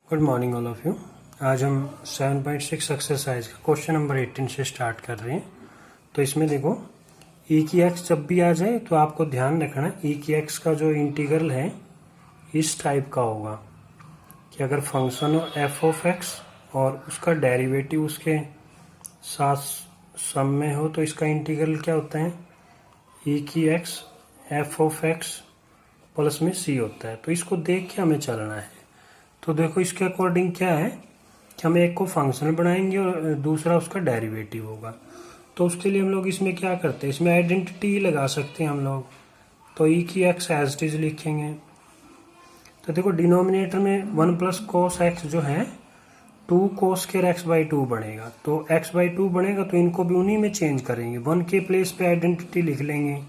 Good morning all of you. आज हम 7.6 exercise का क्वेश्चन नंबर 18 से स्टार्ट कर रहे हैं। तो इसमें देखो e की x जब भी आ जाए तो आपको ध्यान रखना e की x का जो इंटीग्रल है इस टाइप का होगा कि अगर फंक्शन हो f ऑफ x और उसका डेरिवेटिव उसके साथ सम में हो तो इसका इंटीग्रल क्या होता है e की x f of x plus में c होता है। तो इसको देख के हमें चलना है। तो देखो इसके अकॉर्डिंग क्या है कि हम एक को फंक्शन बनाएंगे और दूसरा उसका डेरिवेटिव होगा। तो उसके लिए हम लोग इसमें क्या करते हैं, इसमें आइडेंटिटी लगा सकते हैं हम लोग। तो ई की एक्स एज इट इज लिखेंगे। तो देखो डिनोमिनेटर में 1 प्लस कोस एक्स जो है 2 कोस स्क्वायर एक्स बाई 2 बनेगा। तो एक्स बाई 2 बनेगा तो इनको भी उन्हीं में चेंज करेंगे। 1 के प्लेस पे आइडेंटिटी लिख लेंगे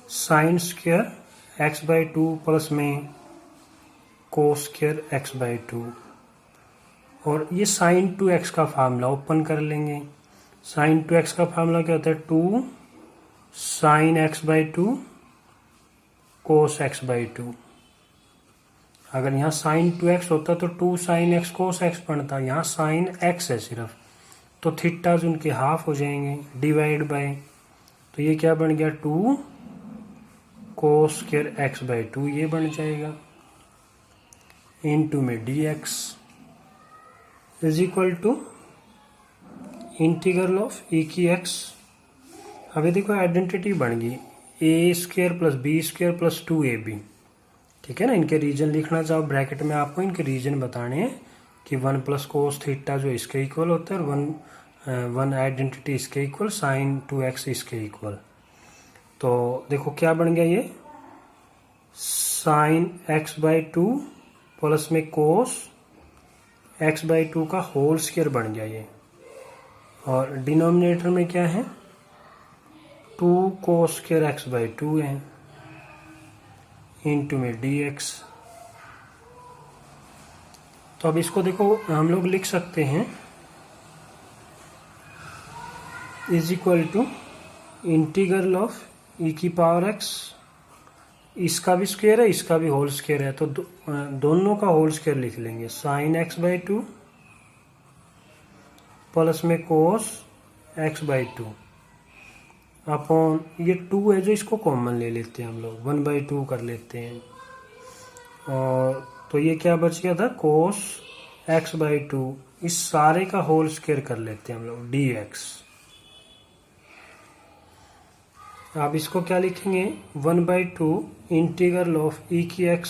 sine square x by 2 plus में कोस स्क्वायर एक्स बाई 2। और ये साइन 2x का फार्मूला ओपन कर लेंगे। साइन 2x का फार्मूला क्या होता है 2 sine x by 2 cos x by 2। अगर यहाँ साइन 2x होता तो 2 साइन एक्स कोस एक्स बनता। यहाँ साइन x है सिर्फ, तो थीटाज उनके हाफ हो जाएंगे डिवाइड बाय। तो ये क्या बन गया 2 कोस स्क्वायर एक्स बाई 2 ये बन जाएगा इनटू में dx is equal to integral of e की x। अभी देखो आइडेंटिटी बन गई a square plus B square plus 2ab। ठीक है ना। इनके रीजन लिखना चाहो ब्रैकेट में, आपको इनके रीजन बताने हैं कि 1 प्लस कोस थीटा जो इसके इक्वल होता है और वन आइडेंटिटी इसके इक्वल साइन 2x इसके इक्वल। तो देखो क्या बन गया ये साइन x बाई 2 प्लस में कोस x बाई 2 का होल स्क्वायर बन गया ये। और डिनोमिनेटर में क्या है 2 कोस स्क्वायर एक्स बाई 2 है इनटू में dx। तो अब इसको देखो हम लोग लिख सकते हैं is equal to integral of e की पावर x। इसका भी स्क्वायर है इसका भी होल स्क्वायर है तो दोनों का होल स्क्वायर लिख लेंगे साइन एक्स बाई 2 प्लस में कोस एक्स बाई 2 अपॉन ये 2 है जो इसको कॉमन ले लेते हैं हम लोग 1 बाई 2 कर लेते हैं। और तो ये क्या बच गया था कोस एक्स बाई 2 इस सारे का होल स्क्वायर कर लेते हैं हम लोग dx। आप इसको क्या लिखेंगे 1 बाई 2 इंटीग्रल ऑफ e की x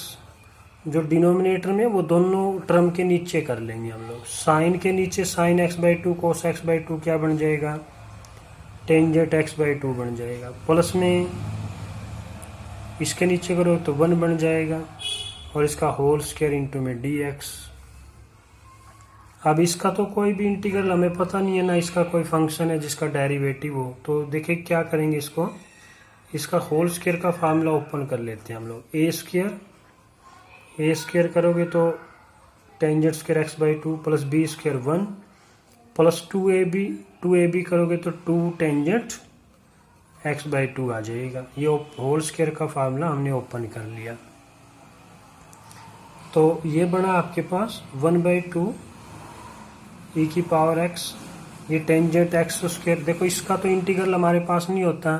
जो डिनोमिनेटर में वो दोनों टर्म के नीचे कर लेंगे हम लोग। साइन के नीचे sine x by 2 cos x by 2 क्या बन जाएगा टेंजेंट एक्स बाई 2 बन जाएगा। प्लस में इसके नीचे करो तो 1 बन जाएगा और इसका होल स्क्वायर इंटू में dx। अब इसका तो कोई भी इंटीग्रल हमें पता नहीं है ना, इसका कोई फंक्शन है जिसका डेरिवेटिव हो। तो देखिए क्या करेंगे इसको, इसका होल स्क्वायर का फार्मूला ओपन कर लेते हैं हम लोग। ए स्क्वायर करोगे तो tangent square x by 2 plus B square 1 plus 2ab करोगे तो 2 टेंजेंट एक्स बाई 2 आ जाएगा। ये होल स्क्वायर का फार्मूला हमने ओपन कर लिया। तो ये बना आपके पास 1 बाई 2 ई की पावर x। ये टेंजेंट एक्स स्क्वायर देखो इसका तो इंटीग्रल हमारे पास नहीं होता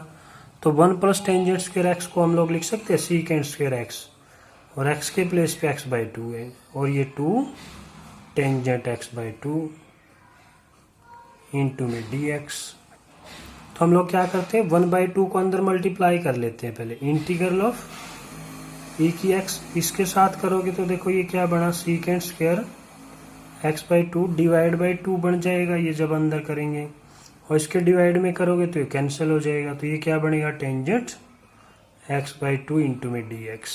तो 1 प्लस टेंजेंट स्क्वायर एक्स को हम लोग लिख सकते हैं सीकेंट स्क्वायर एक्स और x के प्लेस पे x बाई 2 है और ये 2 टेंजेंट x बाई 2 इंटू में dx। तो हम लोग क्या करते हैं 1 बाई 2 को अंदर मल्टीप्लाई कर लेते हैं पहले इंटीग्रल ऑफ e की x इसके साथ करोगे तो देखो ये क्या बना secant square x by 2 divide by 2 बन जाएगा ये जब अंदर करेंगे और इसके डिवाइड में करोगे तो ये कैंसिल हो जाएगा। तो ये क्या बनेगा टेंजेंट एक्स बाई 2 इंटू में dx।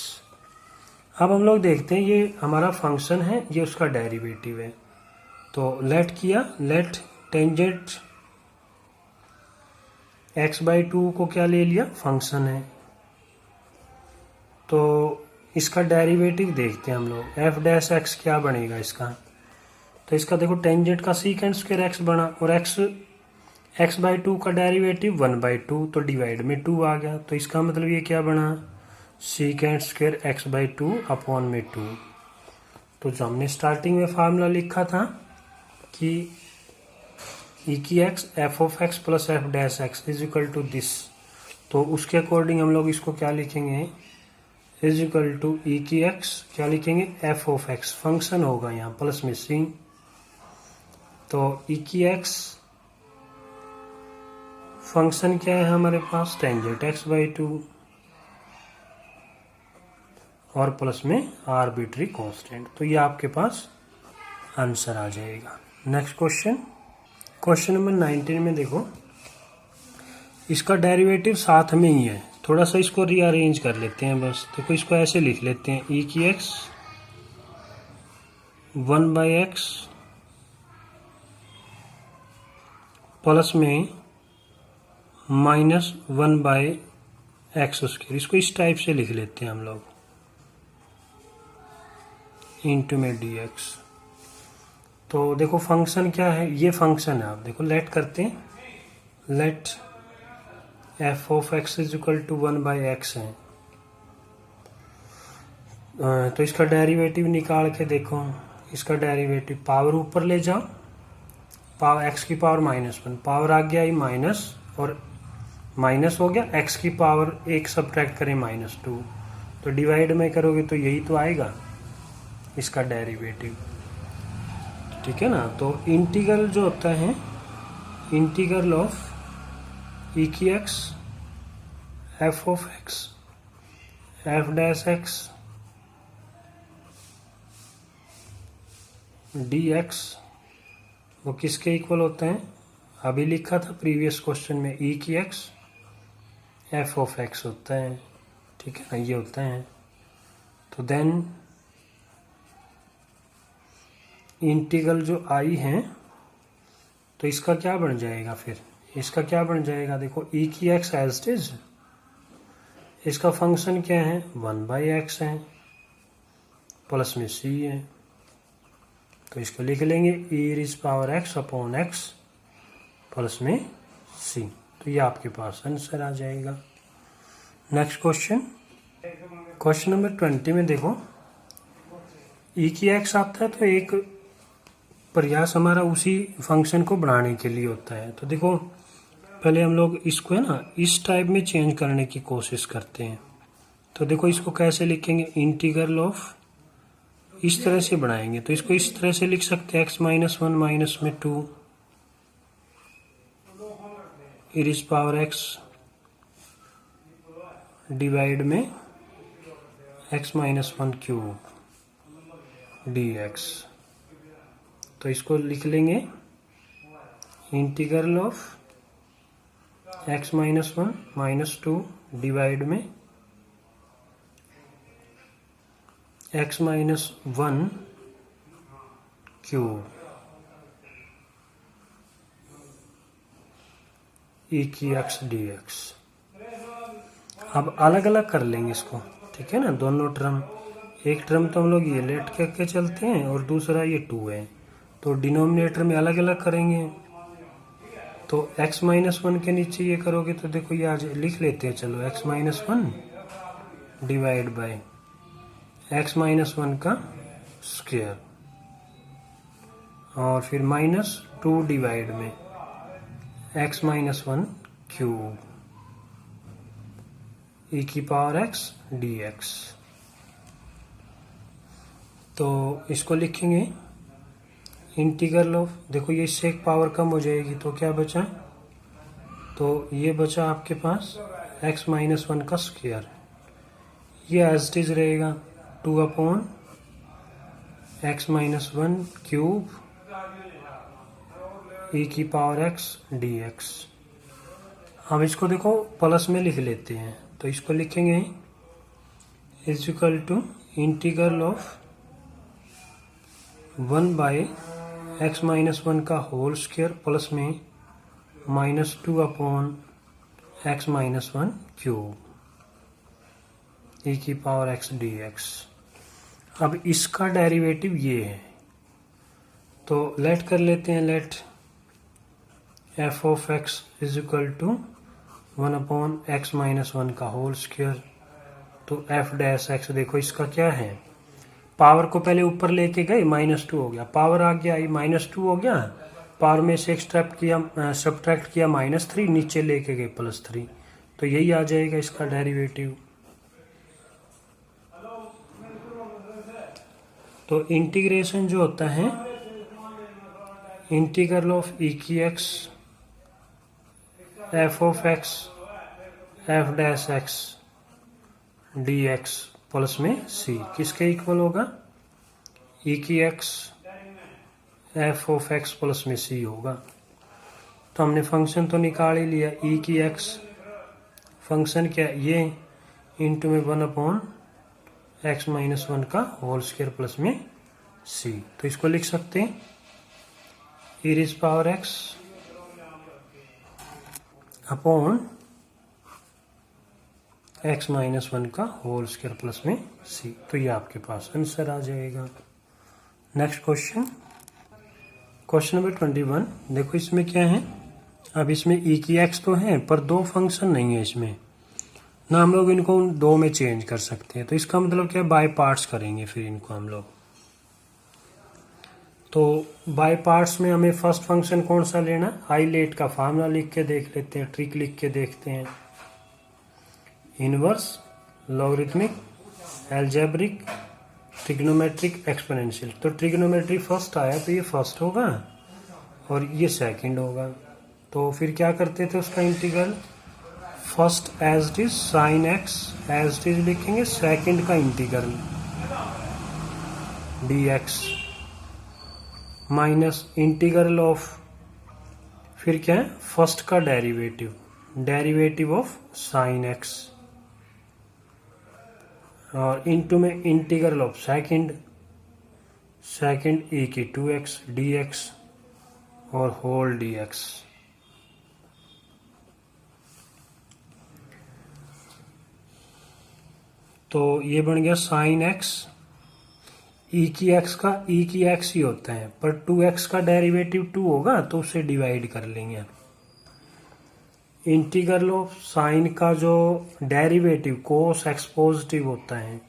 अब हम लोग देखते हैं ये हमारा फंक्शन है ये उसका डेरिवेटिव है। तो लेट टेंजेंट एक्स बाई 2 को क्या ले लिया फंक्शन है। तो इसका डेरिवेटिव देखते हैं हम लोग एफ डैश एक्स क्या बनेगा इसका। तो इसका देखो टेंजेंट का सीकेंट स्क्वायर एक्स बना और एक्स बाई 2 का डेरिवेटिव 1 बाई 2 तो डिवाइड में 2 आ गया। तो इसका मतलब ये क्या बना secant square x by 2 upon में 2। तो जो हमने स्टार्टिंग में फार्मूला लिखा था कि ई की x f of x plus f dash x is equal to this, तो उसके अकॉर्डिंग हम लोग इसको क्या लिखेंगे, इज इक्वल टू ई की एक्स क्या लिखेंगे, एफ ऑफ एक्स, फंक्शन होगा यहाँ प्लस में सी, तो ई की एक्स फंक्शन क्या है हमारे पास, टेंजेंट एक्स बाई टू और प्लस में आर्बिट्री कांस्टेंट, तो ये आपके पास आंसर आ जाएगा। नेक्स्ट क्वेश्चन, क्वेश्चन नंबर 19 में देखो, इसका डेरिवेटिव साथ में ही है, थोड़ा सा इसको रीअरेंज कर लेते हैं बस। देखो इसको ऐसे लिख लेते हैं, ई की एक्स 1/x प्लस में -1/x², इसको इस टाइप से लिख लेते हैं हम लोग, इंटू में dx। तो देखो फंक्शन क्या है, ये फंक्शन है, आप देखो लेट करते हैं, let f of x is equal to 1/x है, तो इसका डेरिवेटिव निकाल के देखो, इसका डेरिवेटिव पावर ऊपर ले जाओ, पावर एक्स की पावर -1, पावर आ गया ये माइनस और माइनस हो गया, एक्स की पावर 1 सब्ट्रैक्ट करें -2, तो डिवाइड में करोगे तो यही तो आएगा इसका डेरिवेटिव, ठीक है ना। तो इंटीग्रल जो होता है, इंटीग्रल ऑफ ई की x f of x F dash x D x, वो किसके इक्वल होते हैं, अभी लिखा था प्रीवियस क्वेश्चन में, ई की एक्स एफ ऑफ एक्स होता है, ठीक है ना, ये होता है। तो देन इंटीग्रल जो आई है, तो इसका क्या बन जाएगा, फिर इसका क्या बन जाएगा, देखो ई की एक्स एज इट इज, इसका फंक्शन क्या है 1/x है, प्लस में c है, तो इसको लिख लेंगे e rays power x upon x plus में c, तो ये आपके पास आंसर आ जाएगा। नेक्स्ट क्वेश्चन, क्वेश्चन नंबर 20 में देखो, e की x आता है तो एक प्रयास हमारा उसी फंक्शन को बढ़ाने के लिए होता है। तो देखो पहले हम लोग इसको है ना इस टाइप में चेंज करने की कोशिश करते हैं। तो देखो इसको कैसे लिखेंगे, इंटीग्रल ऑफ, इस तरह से बढ़ाएंगे तो इसको इस तरह से लिख सकते हैं, x-1 माइनस में 2 e rays power x divide में x-1 क्यूब dx। तो इसको लिख लेंगे इंटीग्रल ऑफ x-1 -2 डिवाइड में x-1 क्यूब e की x dx। अब अलग अलग कर लेंगे इसको, ठीक है ना, दोनों टर्म, एक टर्म तो हम लोग ये लेट करके चलते हैं और दूसरा ये 2 है, तो डिनोमिनेटर में अलग अलग करेंगे। तो x-1 के नीचे ये करोगे तो देखो ये आज लिख लेते हैं, चलो x-1 डिवाइड बाय x-1 का स्क्वायर और फिर -2 डिवाइड में x-1 क्यूब e की पावर x dx। तो इसको लिखेंगे इंटीग्रल ऑफ, देखो ये इससे एक पावर कम हो जाएगी तो क्या बचा, तो ये बचा आपके पास x-1 का स्क्वायर, ये एज इट इज रहेगा 2 x-1 क्यूब e की पावर x dx। अब इसको देखो प्लस में लिख लेते हैं, तो इसको लिखेंगे is equal to integral of 1/x-1 का होल स्क्वायर प्लस में -2 x-1 क्यूब e की पावर x dx। अब इसका डेरिवेटिव ये है, तो लेट कर लेते हैं, let f of x is equal to 1/x-1 का होल स्क्वायर, तो f डैश x, देखो इसका क्या है पावर को पहले ऊपर लेके गए, -2 हो गया, पावर आ गया, ये -2 हो गया, पावर में से सब्ट्रैक्ट किया -3, नीचे लेके गए +3, तो यही आ जाएगा इसका डेरिवेटिव। तो इंटीग्रेशन जो होता है, इंटीग्रल ऑफ ई की x f of x F dash x D x plus में सी किसके इक्वल होगा, ई की x f of x plus में सी होगा। तो हमने फंक्शन तो निकाल ही लिया, ई की एक्स फंक्शन क्या है, ये इंटू में 1/x-1 का होल स्क्वायर प्लस में सी। तो इसको लिख सकते हैं e raised power x upon x-1 का होल स्क्वायर प्लस में सी। तो ये आपके पास आंसर आ जाएगा। Next question, question number 21। देखो इसमें क्या है, अब इसमें e की x तो है पर दो फंक्शन नहीं है इसमें ना, हम लोग इनको दो में चेंज कर सकते हैं। तो इसका मतलब क्या, बाय पार्ट्स करेंगे फिर इनको हम लोग। तो बाय पार्ट्स में हमें फर्स्ट फंक्शन कौन सा लेना, आइलेट का फार्मूला लिख के देख लेते हैं, ट्रिक लिख के देखते हैं। Inverse, logarithmic, algebraic, trigonometric, exponential. तो ट्रिग्नोमेट्री फर्स्ट आया तो ये फर्स्ट होगा और ये सेकंड होगा। तो फिर क्या करते थे उसका integral, first as it is sine x as it is लिखेंगे, सेकंड का integral d x minus integral of, फिर क्या है, फर्स्ट का derivative, derivative of sine x, और इनटू में इंटीग्रल ऑफ सेकंड e की 2x dx और होल dx। तो ये बन गया साइन एक्स, e की x का e की x ही होता है, पर 2x का डेरिवेटिव 2 होगा तो उसे डिवाइड कर लेंगे। इंटीग्रल ऑफ साइन का जो डेरिवेटिव कोस एक्स पॉजिटिव होता है,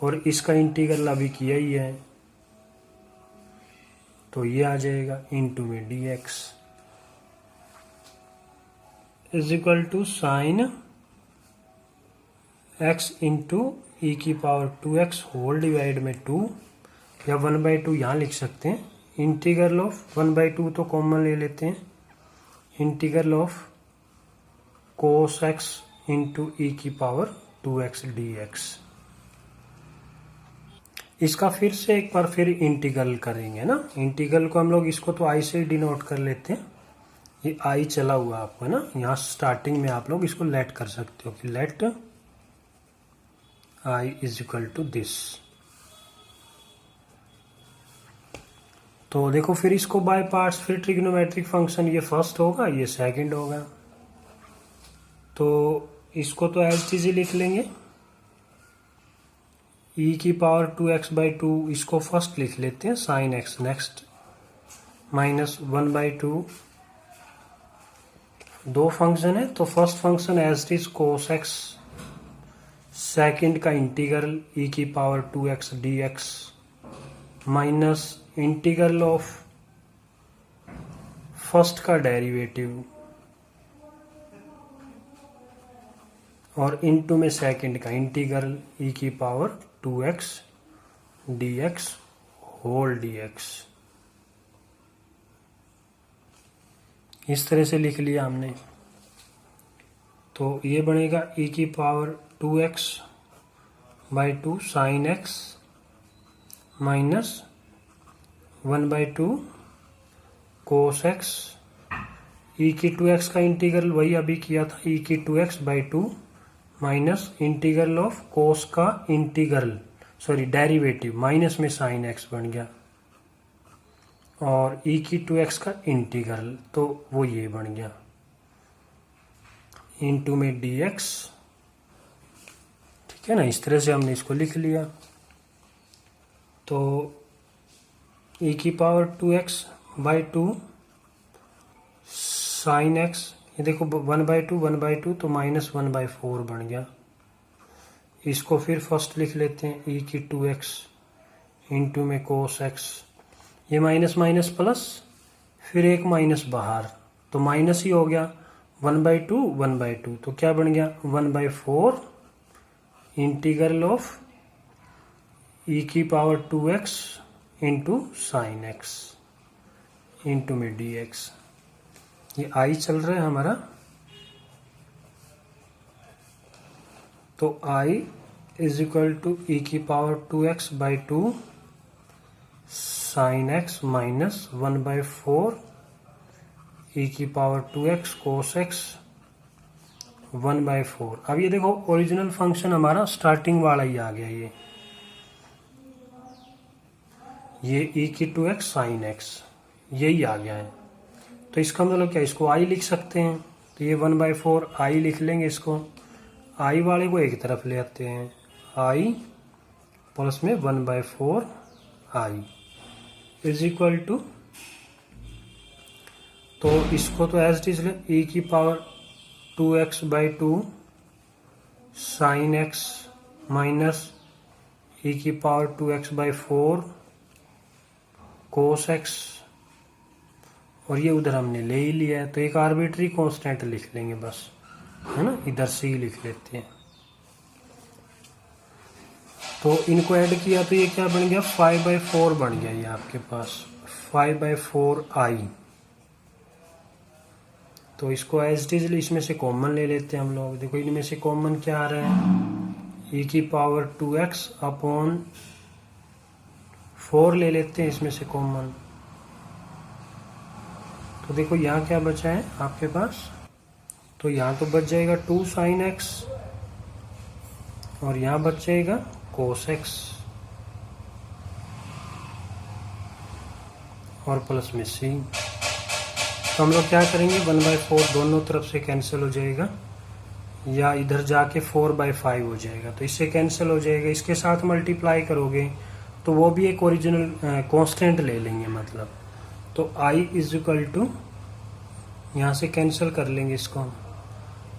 और इसका इंटीग्रल अभी किया ही है, तो ये आ जाएगा इनटू में dx is equal to sine x into e की पावर 2x होल डिवाइड में 2, या 1/2 यहाँ लिख सकते हैं। इंटीग्रल ऑफ 1/2 तो कॉमन ले लेते हैं, integral of cos x into e की पावर 2x dx। इसका फिर से एक बार फिर इंटीग्रल करेंगे ना। इंटीग्रल को हम लोग इसको तो आई से डिनोट कर लेते हैं, ये आई चला हुआ आपको ना, यहाँ स्टार्टिंग में आप लोग इसको लेट कर सकते हो कि let I is equal to this. तो देखो फिर इसको बाय पार्ट्स, फिर ट्रिग्नोमेट्रिक फंक्शन, ये फर्स्ट होगा ये सेकंड होगा, तो इसको तो एज चीज ही लिख लेंगे, e की पावर 2x/2 इसको फर्स्ट लिख लेते हैं साइन x, नेक्स्ट माइनस 1/2, दो फंक्शन है तो first function as it is cos x, second का इंटीग्रल e की power 2x dx minus integral of first का डेरिवेटिव और इनटू में सेकंड का इंटीग्रल e की power 2x dx whole dx। इस तरह से लिख लिया हमने। तो ये बनेगा e की power 2x/2 sine x minus 1/2 cos x, e की 2x का इंटीग्रल वही अभी किया था, e की 2x/2 minus integral of cos का इंटीग्रल, सॉरी डेरिवेटिव, माइनस में साइन x बन गया, और e की 2x का इंटीग्रल, तो वो ये बन गया इनटू में dx। ठीक है ना, इस तरह से हमने इसको लिख लिया। तो e की पावर 2x/2 साइन x, ये देखो 1/2 तो -1/4 बन गया। इसको फिर फर्स्ट लिख लेते हैं e की 2x इंटू में कोस एक्स, ये माइनस माइनस प्लस, फिर एक माइनस बाहर, तो माइनस ही हो गया, 1/2 तो क्या बन गया 1/4 इंटीग्रल ऑफ e की power 2x into sine x into में dx। ये i चल रहा है हमारा, तो i is equal to e की power 2x/2 sine x minus 1/4 e की पावर 2x कोस एक्स 1/4। अब ये देखो ओरिजिनल फंक्शन हमारा स्टार्टिंग वाला ही आ गया, ये e की 2x साइन एक्स यही आ गया है। तो इसका मतलब क्या, इसको i लिख सकते हैं, तो ये 1/4 i लिख लेंगे, इसको i वाले को एक तरफ ले आते हैं, i प्लस में 1/4 i इज इक्वल टू, तो इसको तो एज इट इज ले, e की power 2x/2 sine x minus e की पावर 2x/4 कोस एक्स, और ये उधर हमने ले ही लिया है, तो एक आर्बिट्री कांस्टेंट लिख लेंगे बस, है ना, इधर से ही लिख लेते हैं। तो इनको ऐड किया तो ये क्या बन गया 5/4 बन गया, ये आपके पास 5/4 i। तो इसको एज इट इज इसमें से कॉमन ले लेते हैं हम लोग। देखो इनमें से कॉमन क्या आ रहा है, e की पावर 2x अपॉन 4 ले लेते हैं इसमें से कॉमन। तो देखो यहाँ क्या बचा है आपके पास, तो यहाँ तो बच जाएगा 2 साइन एक्स और यहाँ बच जाएगा कोस एक्स और प्लस में सी। तो हम लोग क्या करेंगे 1/4 दोनों तरफ से कैंसिल हो जाएगा, या इधर जाके 4/5 हो जाएगा, तो इससे कैंसिल हो जाएगा। इसके साथ मल्टीप्लाई करोगे तो वो भी एक ओरिजिनल कांस्टेंट ले लेंगे मतलब, तो i इज इक्वल टू, यहाँ से कैंसिल कर लेंगे इसको,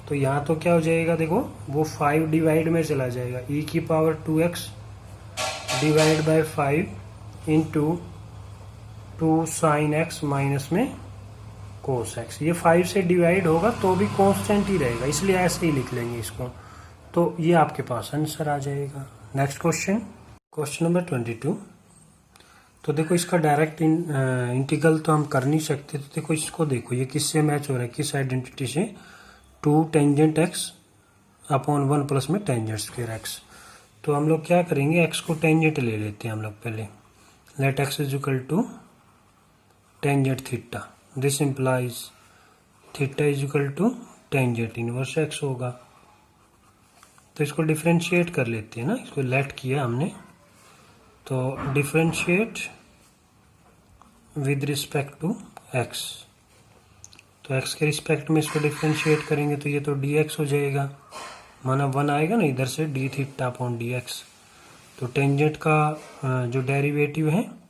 तो यहाँ तो क्या हो जाएगा देखो, वो 5 डिवाइड में चला जाएगा, e की power 2x divide by 5 into 2 sign x minus में कोस एक्स। ये 5 से डिवाइड होगा तो भी कांस्टेंट ही रहेगा, इसलिए ऐसे ही लिख लेंगे इसको, तो ये आपके पास आंसर आ जाएगा। Next question, question number 22। तो देखो इसका डायरेक्ट इंटीग्रल तो हम कर नहीं सकते, तो देखो इसको देखो ये किससे मैच हो रहा है, किस आइडेंटिटी से, 2 टेंजेंट एक्स अपॉन 1 प्लस में टेंजेंट स्क्वायर एक्स। तो हम लोग क्या करेंगे, एक्स को टेंजेंट ले लेते हैं हम लोग पहले, let x is equal to tangent theta, this implies theta is equal to tangent inverse x होगा। तो इसको डिफरेंशिएट कर लेते हैं ना, इसको लेट किया हमने, तो differentiate with respect to x, तो एक्स के रिस्पेक्ट में इसको डिफरेंशिएट करेंगे तो ये तो dx हो जाएगा, माना 1 आएगा ना इधर से, डी थीटा अपॉन dx। तो टेंजेंट का जो डेरिवेटिव है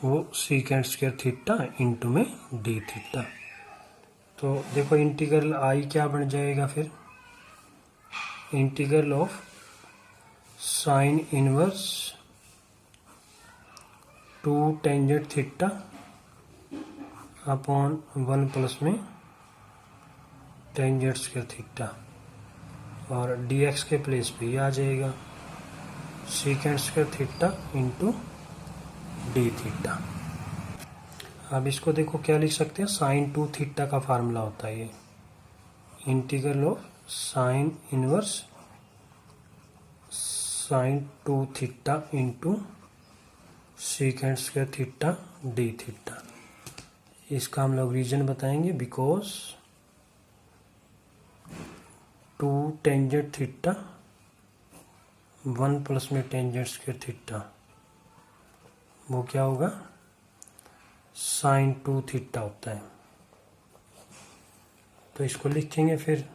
वो सीकेंट स्क्वायर थीटा इंटू में डी थीटा। तो देखो इंटीग्रल i क्या बन जाएगा फिर, integral of sine inverse 2 tangent theta upon 1 plus में टेंजेंट स्क्वायर थीटा, और dx के प्लेस पे ये आ जाएगा secant square theta into D theta. अब इसको देखो क्या लिख सकते हैं, साइन 2 थीटा का फार्मूला होता है ये, integral of sine inverse sine 2 theta into secant square theta d theta. इसका हम लोग रीजन बताएंगे, बिकॉज 2 टेंजेंट थीटा 1 प्लस में टेंजेंट स्क्वायर थीटा, वो क्या होगा साइन 2 थीटा होता है। तो इसको लिखेंगे फिर,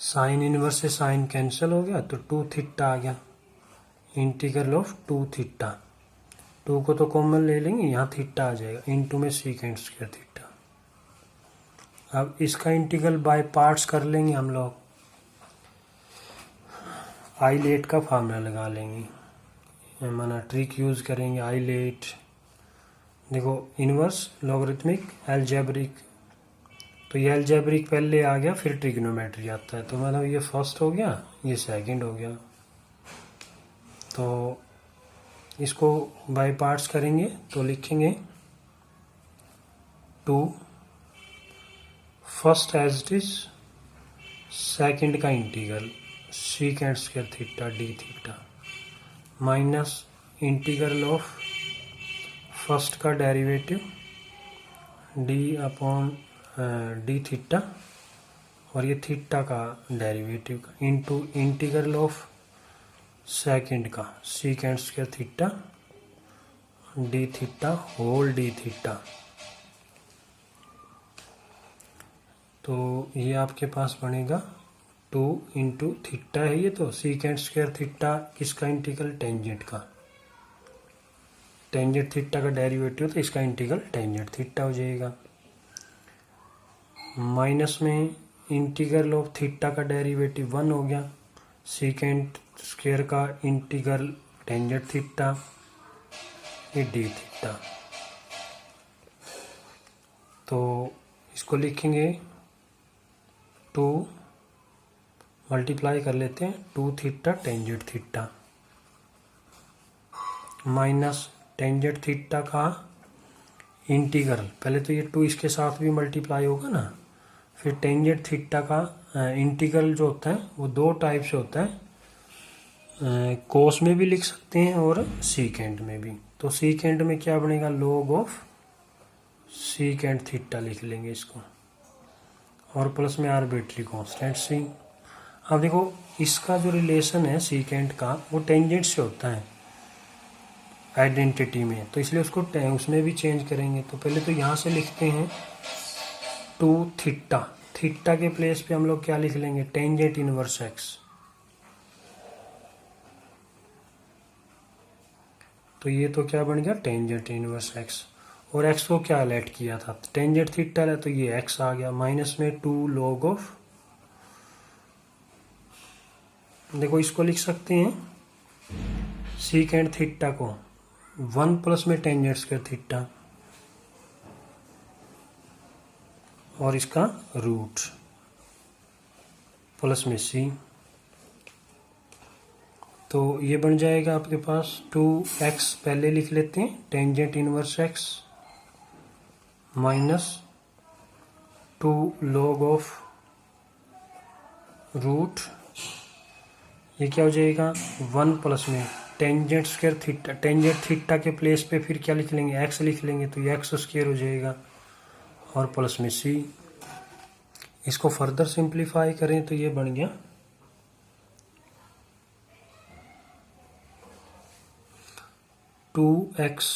साइन इनवर्स से साइन कैंसिल हो गया तो 2 थीटा आ गया, इंटीग्रल ऑफ 2 थीटा, 2 को तो कॉमन ले लेंगे, यहाँ थीटा आ जाएगा इंटू में सीकेंट स्क्वायर थीटा। अब इसका इंटीग्रल बाय पार्ट्स कर लेंगे हम लोग, आई लेट का फार्मूला लगा लेंगे, माना ट्रिक यूज़ करेंगे, आईलेट। देखो इनवर्स, लॉगरिथमिक, एल्जेब्रिक। तो ये एल्जेब्रिक पहले आ गया, फिर ट्रिग्नोमेट्री आता है। तो मतलब ये फर्स्ट हो गया, ये सेकंड हो गया। तो इसको बाय पार्ट्स करेंगे तो लिखेंगे 2 first as it is, second का integral secant square theta d theta minus integral of first का derivative d upon d theta, और ये थीटा का डेरिवेटिव का इंटू इंटीग्रल ऑफ सेकंड का secant square theta d theta whole d theta. तो ये आपके पास बनेगा 2 इंटू थीटा है ये, तो सीकेंड स्क्वायर थीटा किसका इंटीग्रल, टेंजेंट का। टेंजेंट थीटा का डेरिवेटिव, तो इसका इंटीग्रल टेंजेंट थीटा हो जाएगा। माइनस में इंटीग्रल ऑफ थीटा का डेरिवेटिव 1 हो गया, सीकेंड स्क्वायर का इंटीग्रल टेंजेंट थीटा ये डी थीटा। तो इसको लिखेंगे 2 मल्टीप्लाई कर लेते हैं, 2 theta tangent theta minus tangent theta का इंटीग्रल। पहले तो ये 2 इसके साथ भी मल्टीप्लाई होगा ना, फिर टेंजेंट थीटा का इंटीग्रल जो होता है वो 2 टाइप से होता है, कोस में भी लिख सकते हैं और सीकेंड में भी। तो सीकेंड में क्या बनेगा, log ऑफ सीकेंड थीटा लिख लेंगे इसको, और प्लस में आर्बिट्री कांस्टेंट सी। अब देखो इसका जो रिलेशन है सीकेंड का वो टेंजेंट से होता है आइडेंटिटी में, तो इसलिए उसको उसमें भी चेंज करेंगे। तो पहले तो यहाँ से लिखते हैं 2 थीटा, थीटा के प्लेस पे हम लोग क्या लिख लेंगे, टेंजेंट इनवर्स एक्स। तो ये तो क्या बन गया, टेंजेंट इनवर्स एक्स, और एक्स को क्या लेट किया था, टेंजेंट थीटा है, तो ये एक्स आ गया, माइनस में 2 log ऑफ, देखो इसको लिख सकते हैं सीकेंड थीटा को 1 प्लस में टेंजेंट स्क्वायर थीटा, और इसका रूट प्लस में सी। तो ये बन जाएगा आपके पास 2x, पहले लिख लेते हैं tangent inverse x minus 2 log of root, ये क्या हो जाएगा 1 प्लस में tangent square theta, tangent theta के प्लेस पे फिर क्या लिख लेंगे, x लिख लेंगे, तो ये x स्क्वायर हो जाएगा, और प्लस में c। इसको फर्दर सिंप्लीफाई करें तो ये बन गया 2x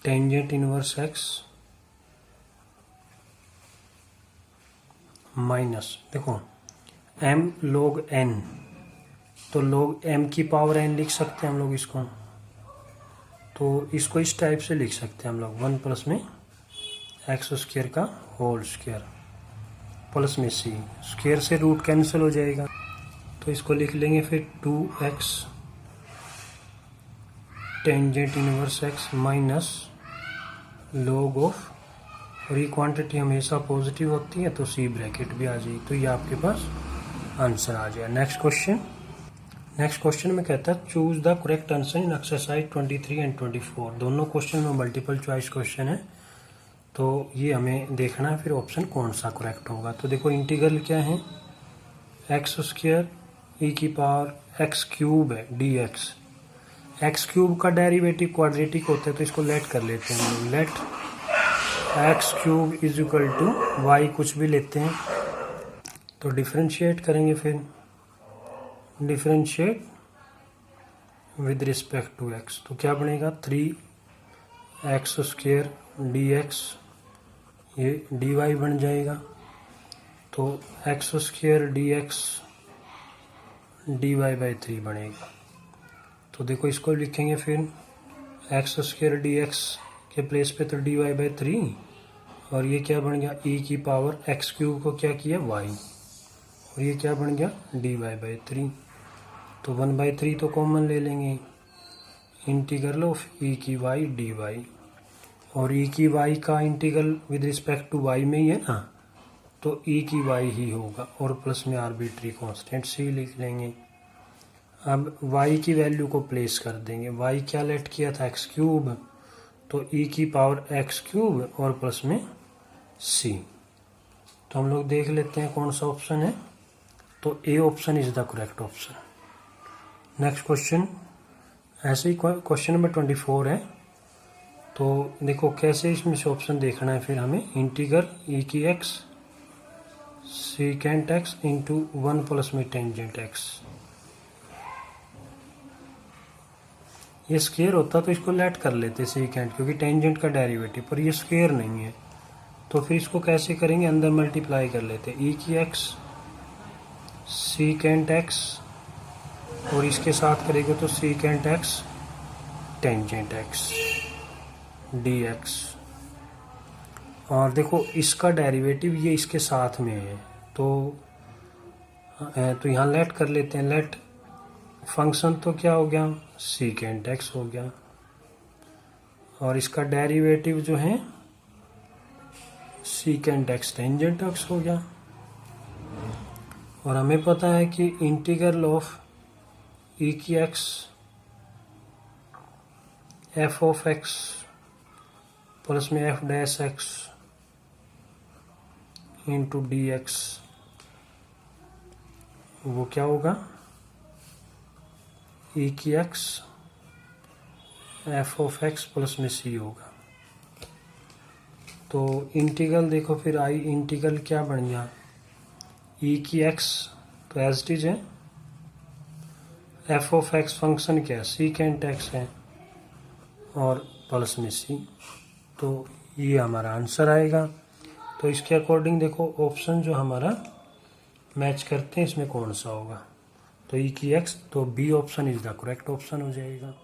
tangent inverse x minus, देखो m log n, तो log m की पावर n लिख सकते हैं हम लोग इसको, तो इसको इस टाइप से लिख सकते हैं हम लोग 1 प्लस में एक्स स्क्वायर का होल स्क्वायर प्लस में सी, स्क्वायर से रूट कैंसिल हो जाएगा, तो इसको लिख लेंगे फिर 2x tangent inverse x minus log of, और ये क्वांटिटी हमेशा पॉजिटिव होती है तो सी ब्रैकेट भी आ जाएगी, तो ये आपके पास आंसर आ जाए। नेक्स्ट क्वेश्चन में कहता है choose the correct answer in exercise 23 and 24। दोनों क्वेश्चन में मल्टीपल चॉइस क्वेश्चन है, तो ये हमें देखना है फिर ऑप्शन कौन सा करेक्ट होगा। तो देखो इंटीग्रल क्या है, एक्स स्क्वायर ई की पावर एक्स क्यूब है डी एक्स, एक्स क्यूब का डेरिवेटिव क्वाड्रेटिक होता है, तो इसको लेट कर लेते हैं हम लोग, let x cube is equal to y कुछ भी लेते हैं, तो डिफ्रेंशिएट करेंगे, फिर differentiate with respect to x, तो क्या बनेगा 3x स्क्वायर डी एक्स, ये डी वाई बन जाएगा, तो x square d x d y by 3 बनेगा। तो देखो इसको लिखेंगे फिर एक्स स्क्वायर डी एक्स के प्लेस पे तो डी वाई बाई 3, और ये क्या बन गया e की पावर एक्स क्यूब को क्या किया y, और ये क्या बन गया dy/3। तो 1/3 तो कॉमन ले लेंगे, इंटीग्रल ऑफ ई की वाई डी वाई, और ई की वाई का integral with respect to y में ही है ना, तो ई की वाई ही होगा, और प्लस में आर्बिट्री कांस्टेंट सी लिख लेंगे। अब y की वैल्यू को प्लेस कर देंगे, y क्या लेट किया था x3, तो e की पावर x3 और प्लस में c। तो हम लोग देख लेते हैं कौन सा ऑप्शन है, तो A option is the correct option. Next question, ऐसे ही क्वेश्चन नंबर 24 है। तो देखो कैसे इसमें से ऑप्शन देखना है, फिर हमें इंटीग्रल e की x secant x into 1 plus में टेंजेंट x। ये स्क्वायर होता तो इसको लेट कर लेते सीकेंट, क्योंकि टेंजेंट का डेरिवेटिव, पर ये स्क्वायर नहीं है, तो फिर इसको कैसे करेंगे, अंदर मल्टीप्लाई कर लेते ई की x सीकेंट x, और इसके साथ करेंगे तो secant x tangent x dx। और देखो इसका डेरिवेटिव ये इसके साथ में है, तो यहाँ लेट कर लेते हैं। लेट फंक्शन तो क्या हो गया सीकेंट x हो गया, और इसका डेरिवेटिव जो है सीकेंट x टेंजेंट x हो गया। और हमें पता है कि इंटीग्रल ऑफ ई की x f of x plus में f dash x into D x, वो क्या होगा ई की x f of x plus में c होगा। तो इंटीग्रल देखो फिर आई इंटीग्रल क्या बन गया, ई की x तो एज इट इज है, f ऑफ x फंक्शन क्या है सीकेंट x है, और प्लस में c, तो ये हमारा आंसर आएगा। तो इसके अकॉर्डिंग देखो ऑप्शन जो हमारा मैच करते हैं इसमें कौन सा होगा, तो ई की x, तो B option is the correct option हो जाएगा।